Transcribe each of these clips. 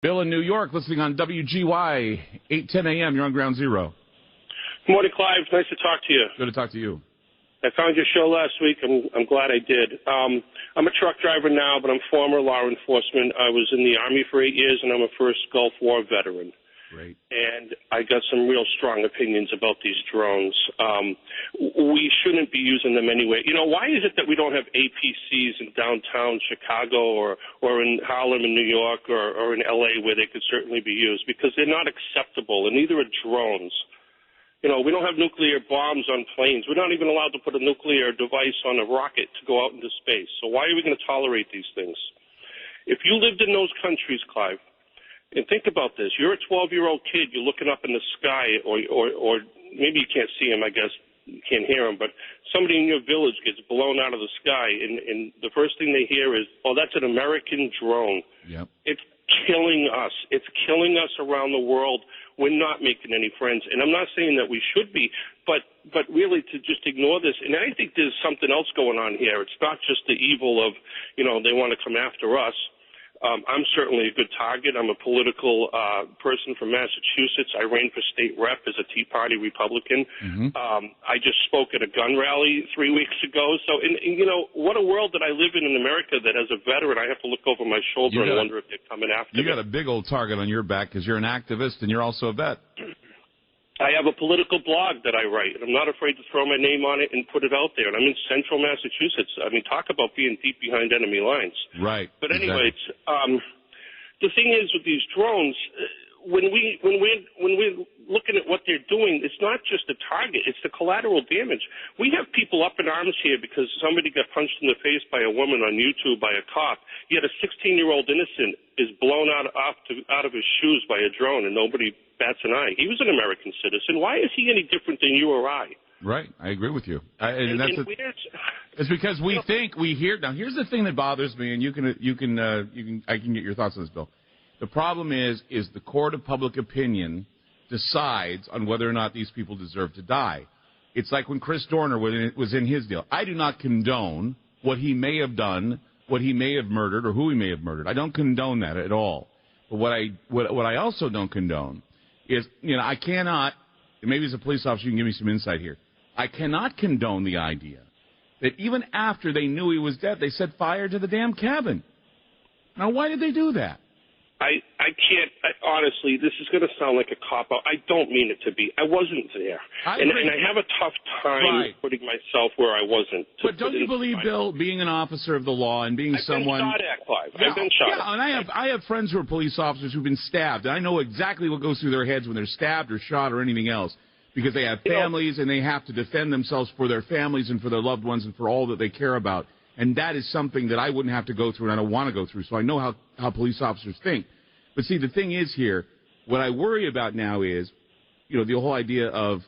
Bill in New York, listening on WGY, 8:10 a.m. You're on Ground Zero. Good morning, Clive. Nice to talk to you. Good to talk to you. I found your show last week. I'm glad I did. I'm a truck driver now, but I'm former law enforcement. I was in the Army for 8 years, and I'm a first Gulf War veteran. Great. And I got some real strong opinions about these drones. We shouldn't be using them anyway. You know, why is it that we don't have APCs in downtown Chicago or in Harlem in New York or in L.A. where they could certainly be used? Because they're not acceptable, and neither are drones. You know, we don't have nuclear bombs on planes. We're not even allowed to put a nuclear device on a rocket to go out into space. So why are we going to tolerate these things? If you lived in those countries, Clive, and think about this. You're a 12-year-old kid. You're looking up in the sky, or maybe you can't see him, I guess. You can't hear him. But somebody in your village gets blown out of the sky, and the first thing they hear is, oh, that's an American drone. Yep. It's killing us. It's killing us around the world. We're not making any friends. And I'm not saying that we should be, but really to just ignore this. And I think there's something else going on here. It's not just the evil of, you know, they want to come after us. I'm certainly a good target. I'm a political person from Massachusetts. I ran for state rep as a Tea Party Republican. Mm-hmm. I just spoke at a gun rally 3 weeks ago. So, and, you know, what a world that I live in America that as a veteran I have to look over my shoulder and wonder if they're coming after me. You got a big old target on your back because you're an activist and you're also a vet. I have a political blog that I write, and I'm not afraid to throw my name on it and put it out there. And I'm in central Massachusetts. I mean, talk about being deep behind enemy lines. Right. But anyways, the thing is with these drones, when we're looking at what they're doing, it's not just the target, it's the collateral damage. We have people up in arms here because somebody got punched in the face by a woman on YouTube by a cop. Yet a 16-year-old innocent is blown out of his shoes by a drone, and nobody bats an eye. He was an American citizen. Why is he any different than you or I? Right, I agree with you. It's because we think we hear. Now, here's the thing that bothers me, and I can get your thoughts on this, Bill. The problem is the court of public opinion decides on whether or not these people deserve to die. It's like when Chris Dorner was in his deal. I do not condone what he may have done, what he may have murdered, or who he may have murdered. I don't condone that at all. But what I also don't condone is, you know, I cannot. Maybe as a police officer, you can give me some insight here. I cannot condone the idea that even after they knew he was dead, they set fire to the damn cabin. Now, why did they do that? I can't, honestly, this is going to sound like a cop-out. I don't mean it to be. I wasn't there. And I have a tough time putting myself where I wasn't. But don't you believe, Bill, being an officer of the law and being someone... I've been shot at, Clive. I've been shot at. Yeah, and I have friends who are police officers who've been stabbed, and I know exactly what goes through their heads when they're stabbed or shot or anything else, because they have families and they have to defend themselves for their families and for their loved ones and for all that they care about. And that is something that I wouldn't have to go through and I don't want to go through. So I know how police officers think. But see, the thing is here, what I worry about now is, you know, the whole idea of,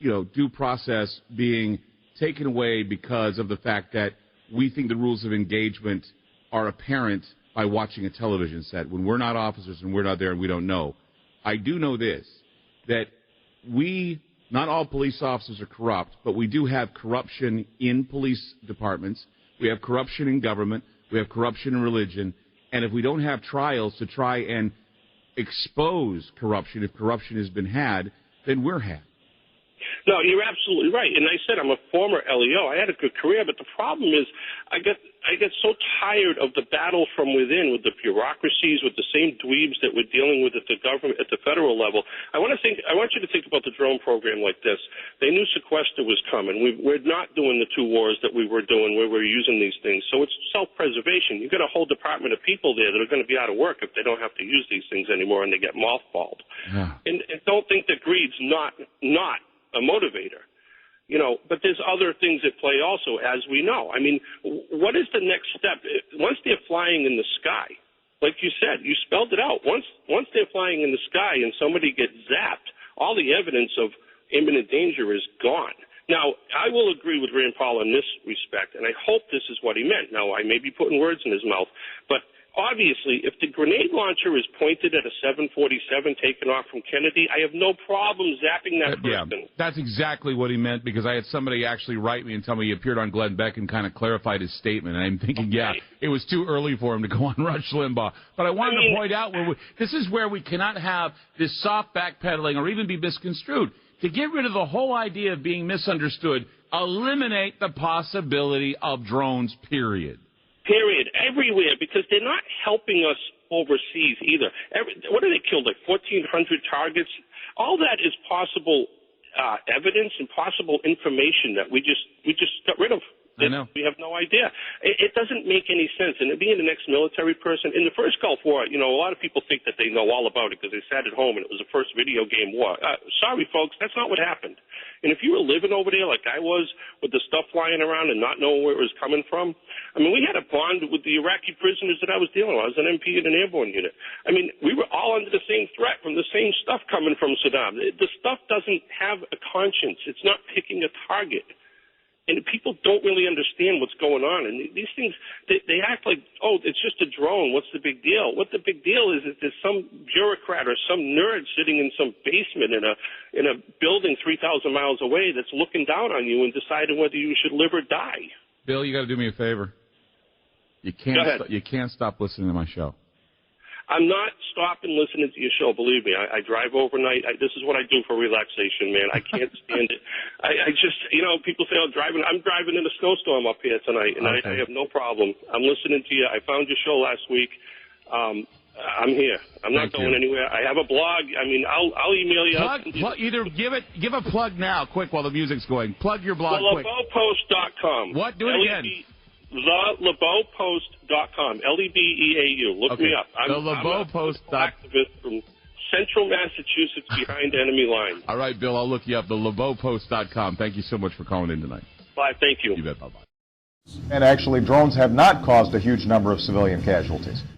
you know, due process being taken away because of the fact that we think the rules of engagement are apparent by watching a television set when we're not officers and we're not there and we don't know. I do know this, that not all police officers are corrupt, but we do have corruption in police departments. We have corruption in government. We have corruption in religion. And if we don't have trials to try and expose corruption, if corruption has been had, then we're had. No, you're absolutely right. And I said I'm a former LEO. I had a good career, but the problem is I get so tired of the battle from within with the bureaucracies, with the same dweebs that we're dealing with at the government, at the federal level. I want you to think about the drone program like this. They knew sequester was coming. We're not doing the two wars that we were doing where we're using these things. So it's self-preservation. You've got a whole department of people there that are going to be out of work if they don't have to use these things anymore and they get mothballed. Yeah. And don't think that greed's not a motivator. You know, but there's other things at play also, as we know. I mean, what is the next step? Once they're flying in the sky, like you said, you spelled it out. Once they're flying in the sky and somebody gets zapped, all the evidence of imminent danger is gone. Now, I will agree with Rand Paul in this respect, and I hope this is what he meant. Now, I may be putting words in his mouth, but obviously, if the grenade launcher is pointed at a 747 taken off from Kennedy, I have no problem zapping that person. Yeah, that's exactly what he meant, because I had somebody actually write me and tell me he appeared on Glenn Beck and kind of clarified his statement. And I'm thinking, yeah, it was too early for him to go on Rush Limbaugh. But I wanted to point out, this is where we cannot have this soft backpedaling or even be misconstrued. To get rid of the whole idea of being misunderstood, eliminate the possibility of drones, period. Period. Everywhere, because they're not helping us overseas either. What do they kill, like 1,400 targets? All that is possible evidence and possible information that we just got rid of. I know. We have no idea. It doesn't make any sense. And being an ex-military person, in the first Gulf War, a lot of people think that they know all about it because they sat at home and it was the first video game war. Sorry, folks, that's not what happened. And if you were living over there like I was with the stuff flying around and not knowing where it was coming from, I mean, we had a bond with the Iraqi prisoners that I was dealing with. I was an MP in an airborne unit. I mean, we were all under the same threat from the same stuff coming from Saddam. The stuff doesn't have a conscience. It's not picking a target. And people don't really understand what's going on. And these things, they act like, oh, it's just a drone. What's the big deal? What the big deal is that there's some bureaucrat or some nerd sitting in some basement in a building 3,000 miles away that's looking down on you and deciding whether you should live or die. Bill, you got to do me a favor. You can't stop listening to my show. I'm not stopping listening to your show. Believe me, I drive overnight. This is what I do for relaxation, man. I can't stand it. I just, people say I'm driving in a snowstorm up here tonight, and okay. I have no problem. I'm listening to you. I found your show last week. I'm here. I'm not going anywhere. I have a blog. I mean, I'll email you. Either give a plug now, quick, while the music's going. Plug your blog quick. LeBeauPost.com. What? Do it again. TheLeBeauPost.com. LEBEAU. Look me up. I'm a political activist from Central Massachusetts behind enemy lines. All right, Bill, I'll look you up. TheLeBeauPost.com. Thank you so much for calling in tonight. Bye. Thank you. You bet. Bye-bye. And actually, drones have not caused a huge number of civilian casualties.